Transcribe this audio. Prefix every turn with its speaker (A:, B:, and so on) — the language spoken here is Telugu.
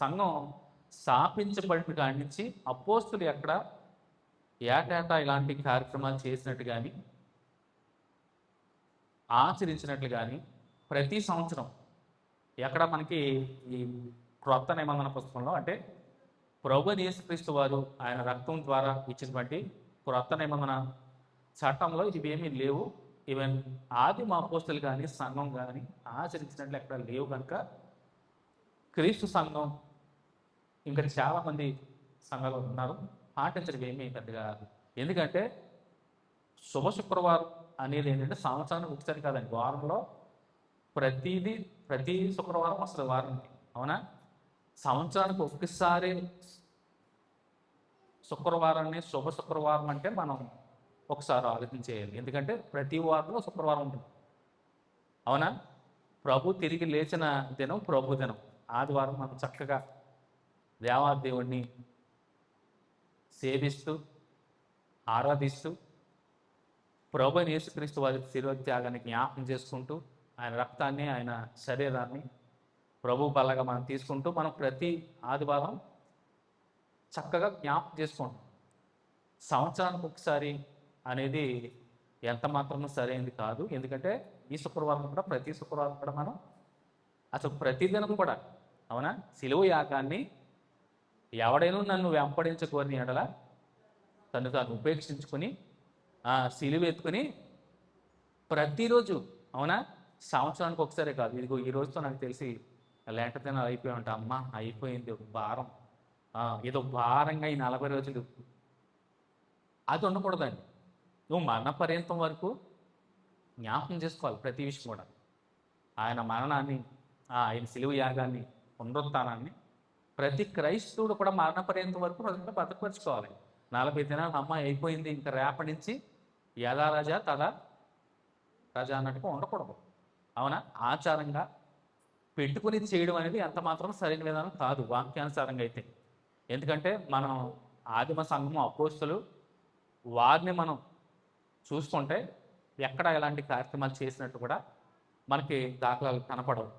A: సంఘం స్థాపించబడిన కాడి నుంచి అపోస్తులు ఎక్కడ ఏటేటా ఇలాంటి కార్యక్రమాలు చేసినట్టు కానీ ఆచరించినట్లు కానీ ప్రతి సంవత్సరం ఎక్కడ మనకి ఈ క్రొత్త నిబంధన పుస్తకంలో అంటే ప్రభు యేసుక్రీస్తు వారు ఆయన రక్తం ద్వారా ఇచ్చినటువంటి క్రొత్త నిబంధన చట్టంలో ఇవి ఏమీ లేవు. ఈవెన్ ఆది మా అపోస్తులు కానీ సంఘం కానీ ఆచరించినట్లు ఎక్కడ లేవు కనుక క్రీస్తు సంఘం ఇంకా చాలామంది సంఘాలు ఉన్నారు పాటించడం ఏమీ పెద్దగా. ఎందుకంటే శుభ శుక్రవారం అనేది ఏంటంటే సంవత్సరానికి ఒకసారి కాదండి, వారంలో ప్రతి శుక్రవారం అసలు వారం, అవునా? సంవత్సరానికి ఒక్కసారి శుక్రవారాన్ని శుభ శుక్రవారం అంటే మనం ఒకసారి ఆలోచన చేయాలి. ఎందుకంటే ప్రతి వారంలో శుక్రవారం ఉంటుంది, అవునా? ప్రభు తిరిగి లేచిన దినం ప్రభు దినం. ఆదివారం మనం చక్కగా దేవాదేవుణ్ణి సేవిస్తూ ఆరాధిస్తూ ప్రభు యేసుక్రీస్తు వారి శిలువ త్యాగాన్ని జ్ఞాపకం చేసుకుంటూ ఆయన రక్తాన్ని ఆయన శరీరాన్ని ప్రభు బలగా మనం తీసుకుంటూ మనం ప్రతి ఆదివారం చక్కగా జ్ఞాపకం చేసుకుంటాం. సంవత్సరానికి ఒకసారి అనేది ఎంత మాత్రమూ సరైనది కాదు. ఎందుకంటే ఈ శుక్రవారం కూడా ప్రతి శుక్రవారం కూడా మనం అసలు ప్రతిదినం కూడా, అవునా, శిలువ యాగాన్ని ఎవడైనా నన్ను వెంపడించకోని ఎడల తను తాను ఉపేక్షించుకొని సిలువ ఎత్తుకొని ప్రతిరోజు, అవునా, సంవత్సరానికి ఒకసారి కాదు. ఇదిగో ఈ రోజుతో నాకు తెలిసి లేట దినాలు అయిపోయి ఉంటా, అమ్మ అయిపోయింది ఒక భారం, ఏదో భారంగా ఈ 40 రోజులు అది ఉండకూడదండి. నువ్వు మరణ పర్యంతం వరకు జ్ఞాపకం చేసుకోవాలి ప్రతి విషయం కూడా. ఆయన మరణాన్ని, ఆయన సిలువ యాగాన్ని, పునరుత్థానాన్ని ప్రతి క్రైస్తవుడు కూడా మరణ పర్యంతం వరకు ప్రజలు భద్రపరచుకోవాలి. 40 దినాలు అమ్మ అయిపోయింది ఇంకా రేపటి నుంచి యథా రాజా తదా రాజా అన్నట్టుగా ఉండకూడదు, అవునా? ఆచారంగా పెట్టుకుని చేయడం అనేది ఎంత మాత్రం సరైన విధానం కాదు వాక్యానుసారంగా అయితే. ఎందుకంటే మనం ఆదిమ సంఘము అపోస్తులు వారిని మనం చూసుకుంటే ఎక్కడ ఎలాంటి కార్యక్రమాలు చేసినట్టు కూడా మనకి దాఖలాలు కనపడవు.